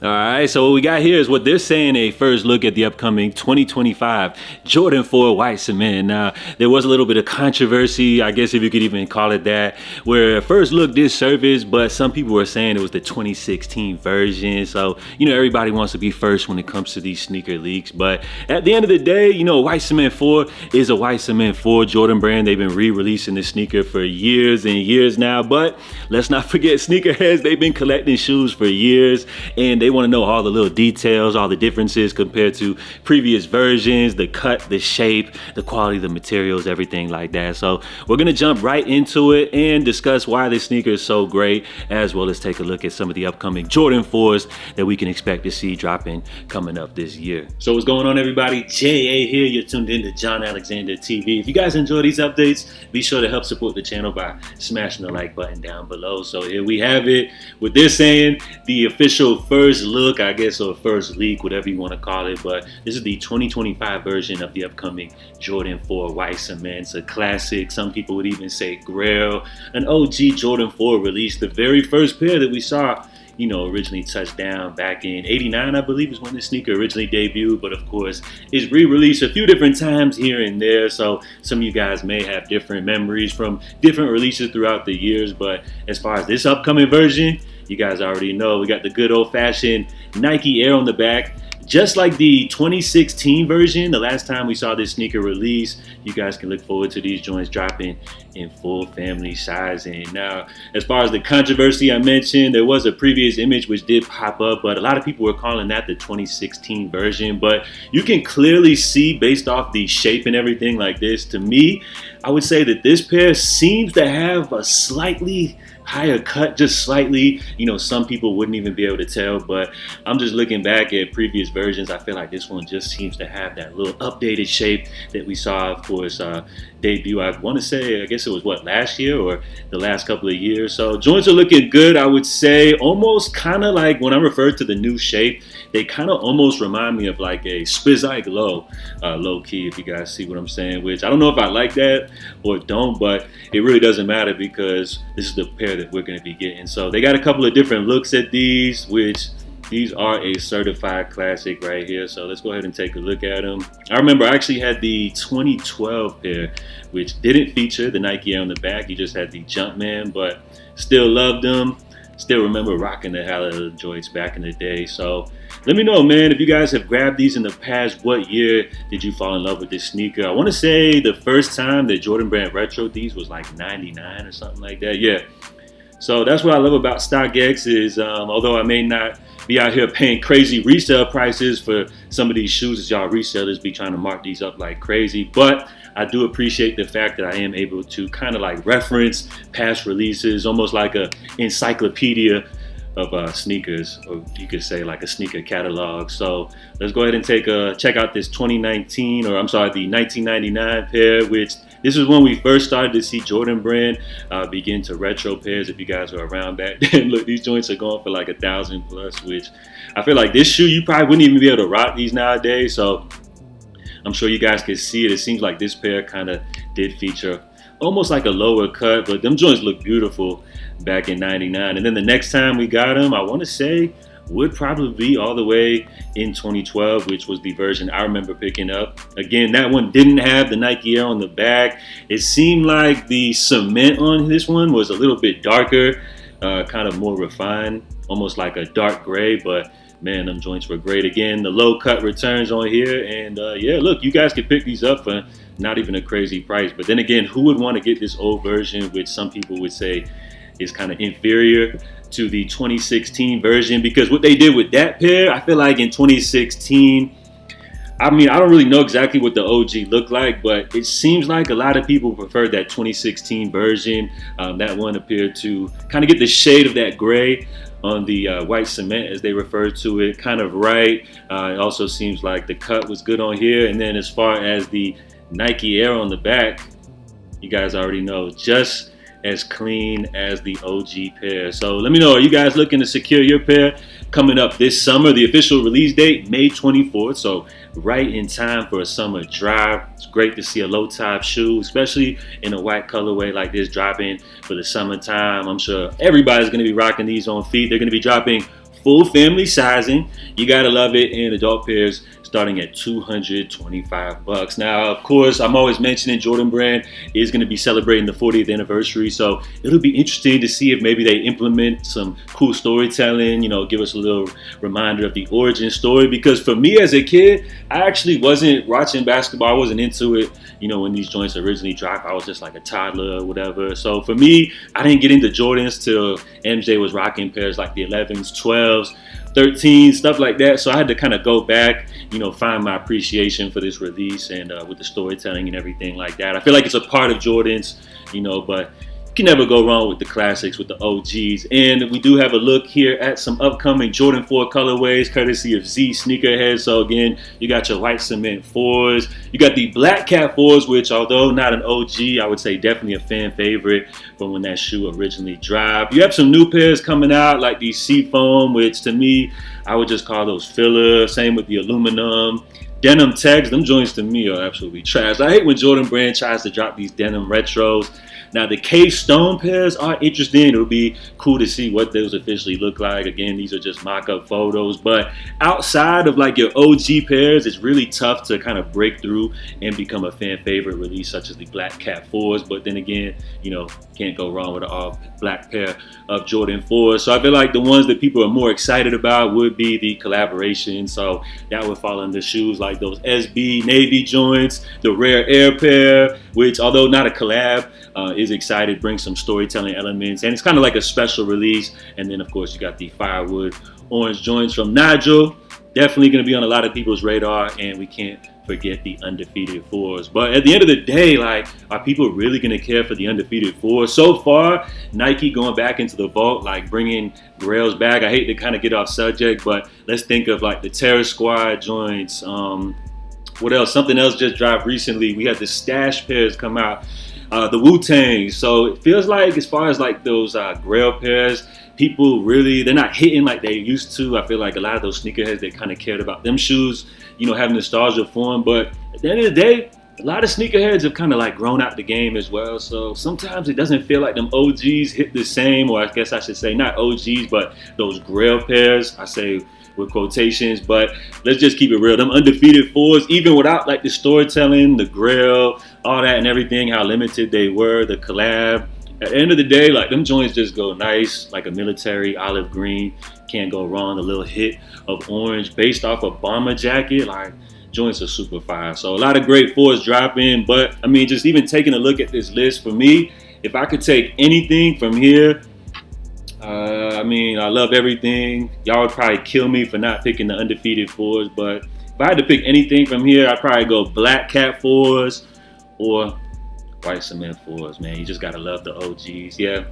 All right, so what we got here is what they're saying, a first look at the upcoming 2025 Jordan 4 white cement. Now, there was a little bit of controversy, I guess if you could even call it that, where first look did surface, but some people were saying it was the 2016 version. So, everybody wants to be first when it comes to these sneaker leaks. But at the end of the day, white cement 4 is a white cement 4 Jordan brand. They've been re-releasing this sneaker for years and years now. But let's not forget, sneakerheads, they've been collecting shoes for years, and they want to know all the little details, all the differences compared to previous versions, the cut, the shape, the quality of the materials, everything like that. So we're going to jump right into it and discuss why this sneaker is so great, as well as take a look at some of the upcoming Jordan 4s that we can expect to see dropping coming up this year. So what's going on, everybody? JA here. You're tuned in to John Alexander TV. If you guys enjoy these updates, be sure to help support the channel by smashing the like button down below. So here we have it. What they're saying, the official first look, I guess, or first leak, whatever you want to call it, but this is the 2025 version of the upcoming Jordan 4 white cement. It's a classic. Some people would even say grail. An OG Jordan 4 released, the very first pair that we saw, originally touched down back in '89, I believe, is when this sneaker originally debuted, but of course it's re-released a few different times here and there, so some of you guys may have different memories from different releases throughout the years. But as far as this upcoming version, you guys already know we got the good old-fashioned Nike Air on the back. Just like the 2016 version, the last time we saw this sneaker release, you guys can look forward to these joints dropping in full family sizing. Now, as far as the controversy I mentioned, there was a previous image which did pop up, but a lot of people were calling that the 2016 version. But you can clearly see, based off the shape and everything like this, to me, I would say that this pair seems to have a slightly higher cut, just slightly. Some people wouldn't even be able to tell, but I'm just looking back at previous versions. I feel like this one just seems to have that little updated shape that we saw, of course, debut. I want to say, I guess it was last year or the last couple of years. So joints are looking good, I would say. Almost kind of like, when I refer to the new shape, they kind of almost remind me of like a Spizike low key, if you guys see what I'm saying, which I don't know if I like that or don't, but it really doesn't matter because this is the pair that we're going to be getting. So they got a couple of different looks at these, which these are a certified classic right here. So let's go ahead and take a look at them. I remember I actually had the 2012 pair, which didn't feature the Nike Air on the back. You just had the Jumpman, but still loved them. Still remember rocking the hell out of the joints back in the day. So let me know, man, if you guys have grabbed these in the past. What year did you fall in love with this sneaker? I want to say the first time that Jordan Brand retroed these was like '99 or something like that. Yeah. So that's what I love about StockX is, although I may not be out here paying crazy resale prices for some of these shoes, as y'all resellers be trying to mark these up like crazy, but I do appreciate the fact that I am able to kind of like reference past releases, almost like a encyclopedia of sneakers, or you could say like a sneaker catalog. So let's go ahead and check out this 2019, or I'm sorry, the 1999 pair, which this is when we first started to see Jordan Brand begin to retro pairs. If you guys were around back then, look, these joints are going for like 1,000 plus, which I feel like this shoe, you probably wouldn't even be able to rock these nowadays. So I'm sure you guys can see it. It seems like this pair kind of did feature almost like a lower cut, but them joints look beautiful back in '99. And then the next time we got them, I want to say, would probably be all the way in 2012, which was the version I remember picking up. Again, that one didn't have the Nike Air on the back. It seemed like the cement on this one was a little bit darker, kind of more refined, almost like a dark gray, but man, them joints were great. Again, the low cut returns on here, and yeah, look, you guys can pick these up for not even a crazy price. But then again, who would want to get this old version, which some people would say is kind of inferior to the 2016 version? Because what they did with that pair, I feel like in 2016, I mean, I don't really know exactly what the OG looked like, but it seems like a lot of people preferred that 2016 version. That one appeared to kind of get the shade of that gray on the white cement, as they refer to it, kind of right. It also seems like the cut was good on here. And then as far as the Nike Air on the back, you guys already know, just as clean as the OG pair. So let me know, are you guys looking to secure your pair coming up this summer? The official release date, May 24th, so right in time for a summer drive. It's great to see a low top shoe, especially in a white colorway like this, dropping for the summertime. I'm sure everybody's gonna be rocking these on feet. They're gonna be dropping full family sizing. You gotta love it. And adult pairs starting at $225. Now, of course, I'm always mentioning Jordan Brand is going to be celebrating the 40th anniversary, so it'll be interesting to see if maybe they implement some cool storytelling, give us a little reminder of the origin story. Because for me as a kid, I actually wasn't watching basketball. I wasn't into it, when these joints originally dropped. I was just like a toddler or whatever. So for me, I didn't get into Jordans till MJ was rocking pairs like the 11s, 12s, 13, stuff like that. So I had to kind of go back, find my appreciation for this release and with the storytelling and everything like that. I feel like it's a part of Jordans, but you can never go wrong with the classics, with the OGs. And we do have a look here at some upcoming Jordan 4 colorways, courtesy of Z Sneakerhead. So again, you got your white cement 4s. You got the black cat 4s, which although not an OG, I would say definitely a fan favorite from when that shoe originally dropped. You have some new pairs coming out, like the Seafoam, which to me, I would just call those filler. Same with the aluminum. Denim tags, them joints to me are absolutely trash. I hate when Jordan Brand tries to drop these denim retros. Now the K-Stone pairs are interesting. It'll be cool to see what those officially look like. Again, these are just mock-up photos. But outside of like your OG pairs, it's really tough to kind of break through and become a fan favorite release such as the Black Cat 4s. But then again, can't go wrong with an all black pair of Jordan 4s. So I feel like the ones that people are more excited about would be the collaboration. So that would fall under shoes like those SB Navy joints, the Rare Air pair, which although not a collab, is excited, brings some storytelling elements, and it's kind of like a special release. And then of course you got the Firewood orange joints from Nigel, definitely going to be on a lot of people's radar, and we can't forget the Undefeated 4s. But at the end of the day, like, are people really going to care for the Undefeated 4s? So far, Nike going back into the vault, like bringing Grails back. I hate to kind of get off subject, but let's think of like the Terror Squad joints. What else? Something else just dropped recently. We had the Stash pairs come out. The Wu-Tang. So it feels like as far as like those Grail pairs, people really, they're not hitting like they used to. I feel like a lot of those sneakerheads, they kind of cared about them shoes, having nostalgia for them. But at the end of the day, a lot of sneakerheads have kind of like grown out the game as well. So sometimes it doesn't feel like them OGs hit the same, or I guess I should say not OGs, but those Grail pairs, I say with quotations. But let's just keep it real. Them Undefeated 4s, even without like the storytelling, the Grail, all that and everything, how limited they were, the collab. At the end of the day, like them joints just go nice, like a military olive green. Can't go wrong. A little hit of orange based off a bomber jacket. Like joints are super fire. So a lot of great 4s dropping. But I mean, just even taking a look at this list, for me, if I could take anything from here, I love everything. Y'all would probably kill me for not picking the Undefeated 4s, but if I had to pick anything from here, I'd probably go Black Cat 4s or White Cement 4s, man. You just gotta love the OGs. Yeah,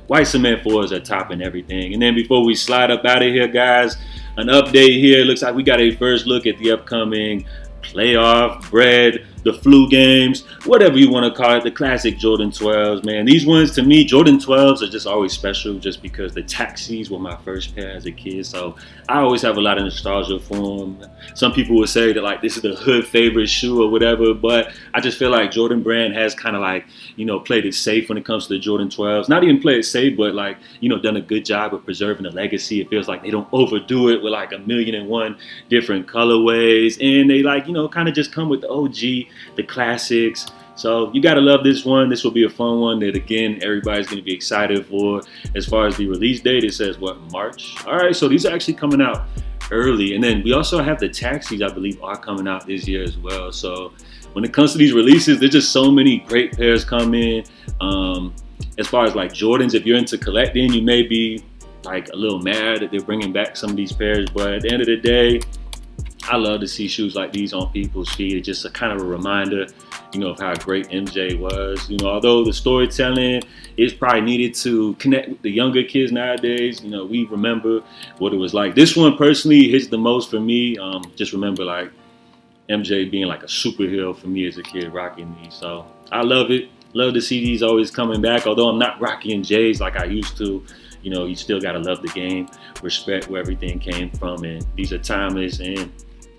White Cement 4s are topping everything. And then before we slide up out of here, guys, an update here. It looks like we got a first look at the upcoming playoff bread, the flu games, whatever you want to call it, the classic Jordan 12s, man. These ones, to me, Jordan 12s are just always special just because the Taxis were my first pair as a kid. So I always have a lot of nostalgia for them. Some people would say that like this is the hood favorite shoe or whatever, but I just feel like Jordan Brand has kind of like, played it safe when it comes to the Jordan 12s. Not even play it safe, but like, done a good job of preserving the legacy. It feels like they don't overdo it with like 1,000,001 different colorways. And they like, kind of just come with the OG, the classics. So you gotta love this one. This will be a fun one that again everybody's gonna be excited for. As far as the release date, it says what, March? All right, so these are actually coming out early. And then we also have the Taxis, I believe, are coming out this year as well. So when it comes to these releases, there's just so many great pairs coming. As far as like Jordans, if you're into collecting, you may be like a little mad that they're bringing back some of these pairs, but at the end of the day, I love to see shoes like these on people's feet. It's just a kind of a reminder, of how great MJ was. Although the storytelling is probably needed to connect with the younger kids nowadays, we remember what it was like. This one personally hits the most for me. Just remember like MJ being like a superhero for me as a kid rocking these. So I love it. Love to see these always coming back. Although I'm not rocking J's like I used to, you still got to love the game, respect where everything came from. And these are timeless and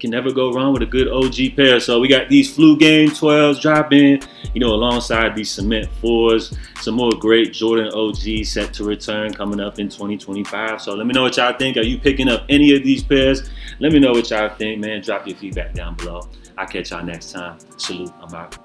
can never go wrong with a good OG pair. So we got these Flu Game 12s dropping, alongside these Cement 4s. Some more great Jordan OG set to return coming up in 2025. So let me know what y'all think. Are you picking up any of these pairs? Let me know what y'all think, man. Drop your feedback down below. I'll catch y'all next time. Salute. I'm out.